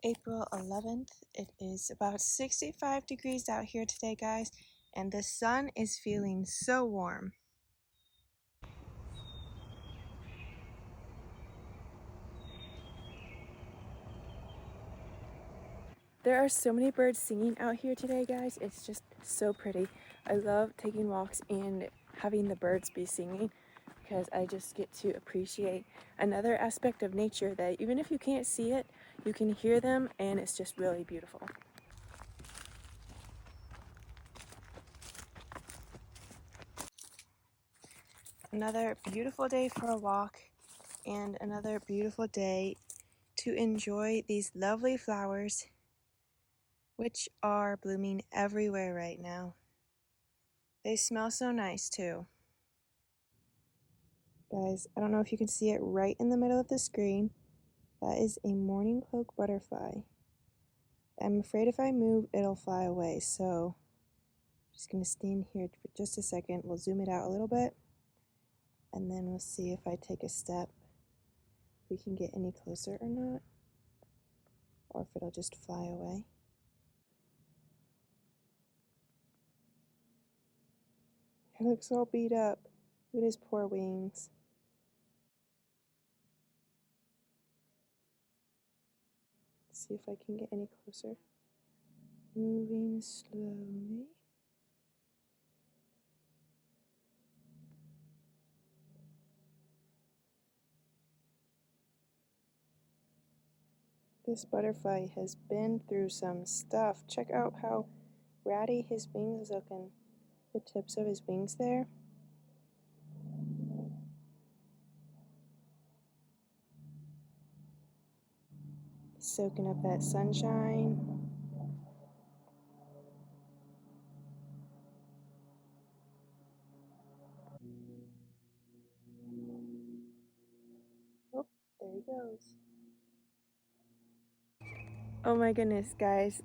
April 11th. It is about 65 degrees out here today, guys, and the sun is feeling so warm. There are so many birds singing out here today, guys. It's just so pretty. I love taking walks and having the birds be singing because I just get to appreciate another aspect of nature that even if you can't see it, you can hear them, and it's just really beautiful. Another beautiful day for a walk and another beautiful day to enjoy these lovely flowers which are blooming everywhere right now. They smell so nice too. Guys, I don't know if you can see it right in the middle of the screen. That is a morning cloak butterfly. I'm afraid if I move, it'll fly away, so I'm just going to stand here for just a second. We'll zoom it out a little bit, and then we'll see if I take a step, if we can get any closer or not, or if it'll just fly away. It looks all beat up. Look at his poor wings. Let's see if I can get any closer. Moving slowly. This butterfly has been through some stuff. Check out how ratty his wings look and the tips of his wings there. He's soaking up that sunshine. Oh, there he goes. Oh my goodness, guys.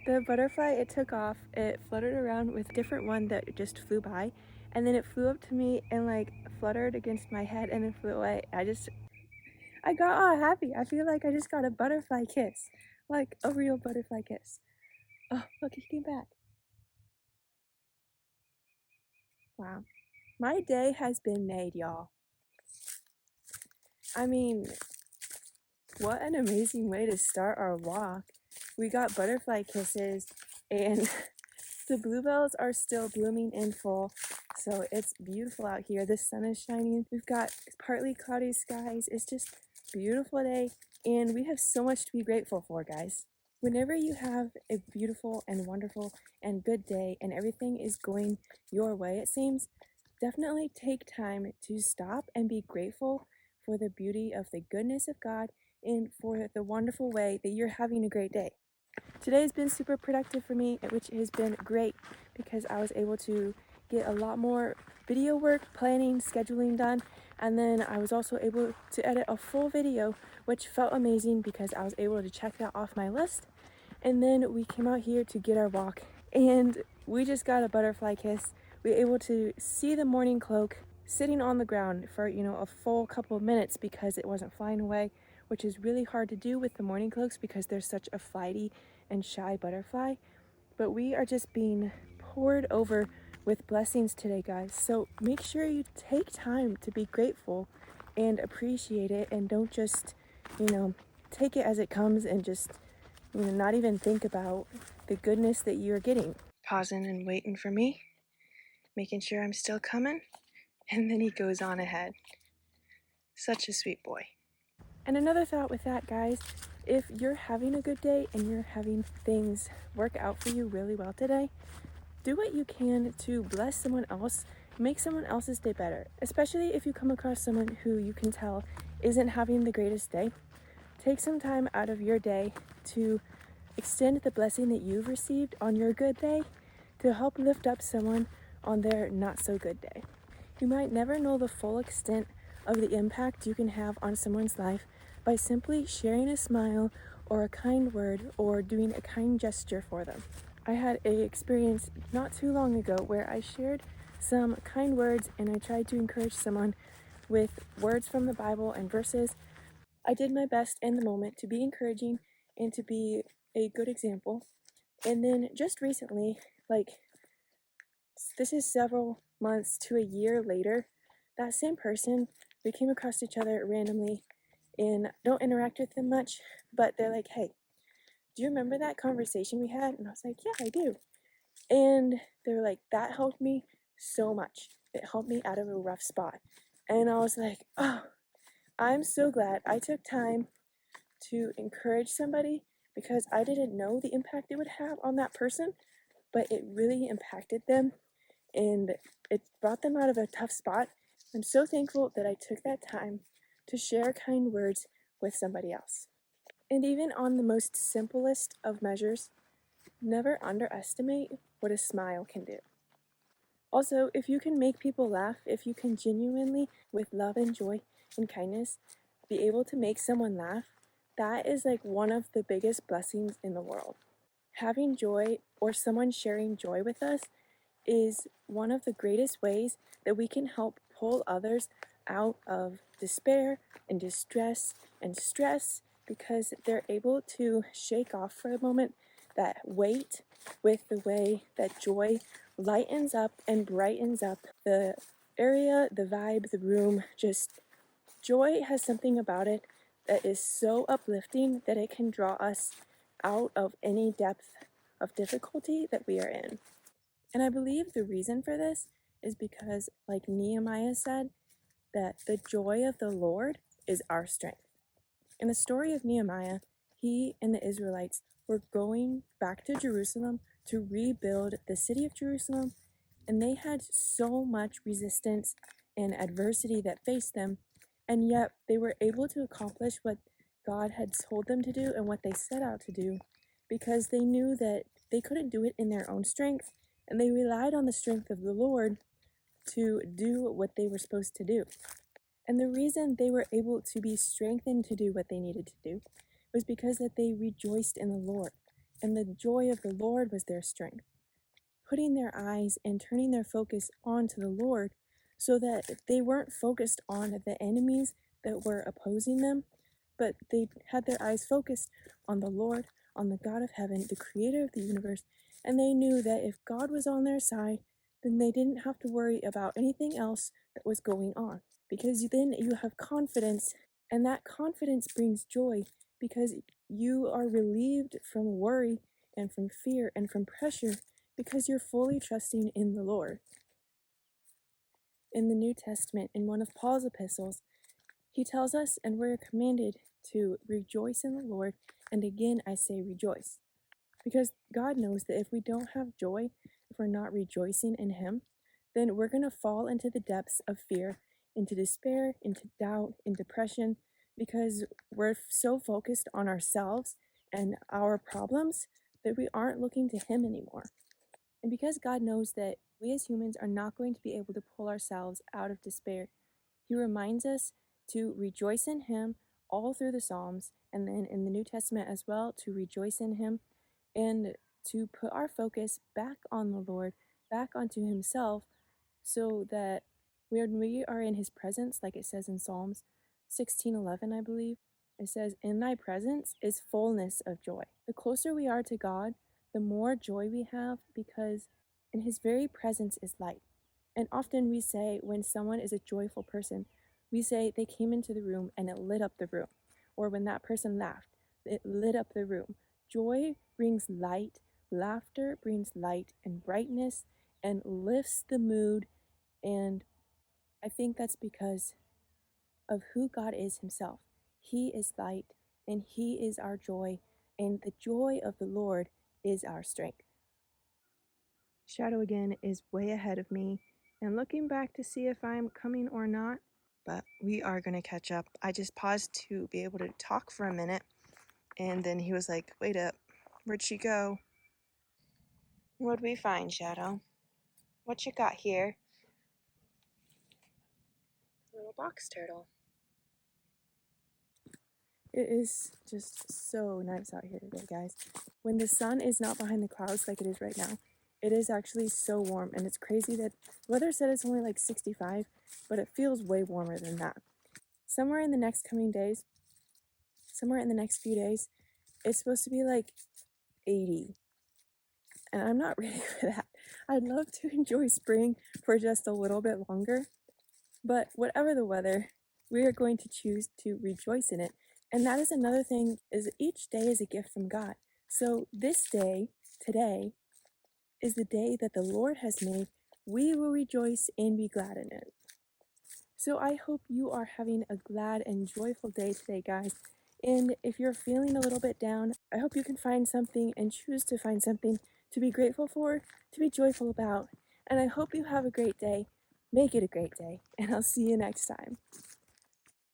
The butterfly, it took off. It fluttered around with a different one that just flew by, and then it flew up to me and like fluttered against my head and then flew away. I got all happy. I feel like I just got a butterfly kiss, like a real butterfly kiss. Oh, look, he came back. Wow. My day has been made, y'all. I mean, what an amazing way to start our walk. We got butterfly kisses, and the bluebells are still blooming in full, so it's beautiful out here. The sun is shining. We've got partly cloudy skies. It's just a beautiful day, and we have so much to be grateful for, guys. Whenever you have a beautiful and wonderful and good day and everything is going your way, it seems, definitely take time to stop and be grateful for the beauty of the goodness of God and for the wonderful way that you're having a great day. Today has been super productive for me, which has been great because I was able to get a lot more video work, planning, scheduling done, and then I was also able to edit a full video, which felt amazing because I was able to check that off my list. And then we came out here to get our walk, and we just got a butterfly kiss. We were able to see the morning cloak sitting on the ground for, a full couple of minutes because it wasn't flying away, which is really hard to do with the morning cloaks because they're such a flighty and shy butterfly. But we are just being poured over with blessings today, guys. So make sure you take time to be grateful and appreciate it, and don't just, take it as it comes and just, not even think about the goodness that you're getting. Pausing and waiting for me, making sure I'm still coming, and then he goes on ahead. Such a sweet boy. And another thought with that, guys, if you're having a good day and you're having things work out for you really well today, do what you can to bless someone else, make someone else's day better, especially if you come across someone who you can tell isn't having the greatest day. Take some time out of your day to extend the blessing that you've received on your good day to help lift up someone on their not so good day. You might never know the full extent of the impact you can have on someone's life by simply sharing a smile or a kind word or doing a kind gesture for them. I had an experience not too long ago where I shared some kind words and I tried to encourage someone with words from the Bible and verses. I did my best in the moment to be encouraging and to be a good example. And then just recently, like this is several months to a year later, that same person, we came across each other randomly and don't interact with them much, but they're like, hey, do you remember that conversation we had? And I was like, yeah, I do. And they were like, that helped me so much. It helped me out of a rough spot. And I was like, oh, I'm so glad I took time to encourage somebody because I didn't know the impact it would have on that person, but it really impacted them and it brought them out of a tough spot. I'm so thankful that I took that time to share kind words with somebody else. And even on the most simplest of measures, never underestimate what a smile can do. Also, if you can make people laugh, if you can genuinely, with love and joy and kindness, be able to make someone laugh, that is like one of the biggest blessings in the world. Having joy or someone sharing joy with us is one of the greatest ways that we can help pull others out of despair and distress and stress because they're able to shake off for a moment that weight with the way that joy lightens up and brightens up the area, the vibe, the room. Just joy has something about it that is so uplifting that it can draw us out of any depth of difficulty that we are in. And I believe the reason for this is because, like Nehemiah said, that the joy of the Lord is our strength. In the story of Nehemiah, he and the Israelites were going back to Jerusalem to rebuild the city of Jerusalem, and they had so much resistance and adversity that faced them, and yet they were able to accomplish what God had told them to do and what they set out to do because they knew that they couldn't do it in their own strength, and they relied on the strength of the Lord to do what they were supposed to do. And the reason they were able to be strengthened to do what they needed to do was because that they rejoiced in the Lord, and the joy of the Lord was their strength. Putting their eyes and turning their focus onto the Lord so that they weren't focused on the enemies that were opposing them, but they had their eyes focused on the Lord, on the God of heaven, the creator of the universe, and they knew that if God was on their side, then they didn't have to worry about anything else that was going on. Because then you have confidence, and that confidence brings joy because you are relieved from worry and from fear and from pressure because you're fully trusting in the Lord. In the New Testament, in one of Paul's epistles, he tells us, and we're commanded to rejoice in the Lord, and again I say rejoice. Because God knows that if we don't have joy, if we're not rejoicing in Him, then we're going to fall into the depths of fear, into despair, into doubt, in depression, because we're so focused on ourselves and our problems that we aren't looking to Him anymore. And because God knows that we as humans are not going to be able to pull ourselves out of despair, He reminds us to rejoice in Him all through the Psalms, and then in the New Testament as well, to rejoice in Him and to put our focus back on the Lord, back onto Himself, so that when we are in His presence, like it says in Psalms 16:11, I believe, it says, "In Thy presence is fullness of joy." The closer we are to God, the more joy we have because in His very presence is light. And often we say when someone is a joyful person, we say they came into the room and it lit up the room. Or when that person laughed, it lit up the room. Joy brings light, laughter brings light and brightness and lifts the mood. And I think that's because of who God is Himself. He is light and He is our joy, and the joy of the Lord is our strength. Shadow again is way ahead of me and looking back to see if I'm coming or not, but we are going to catch up. I just paused to be able to talk for a minute, and then he was like, wait up, where'd she go? What'd we find, Shadow? What you got here? Little box turtle. It is just so nice out here today, guys. When the sun is not behind the clouds like it is right now, it is actually so warm, and it's crazy that the weather said it's only like 65, but it feels way warmer than that. Somewhere in the next coming days, somewhere in the next few days, it's supposed to be like 80. And I'm not ready for that. I'd love to enjoy spring for just a little bit longer, but whatever the weather, we are going to choose to rejoice in it. And that is another thing, is each day is a gift from God. So this day, today, is the day that the Lord has made. We will rejoice and be glad in it. So I hope you are having a glad and joyful day today, guys. And if you're feeling a little bit down, I hope you can find something and choose to find something to be grateful for, to be joyful about. And I hope you have a great day. Make it a great day, and I'll see you next time.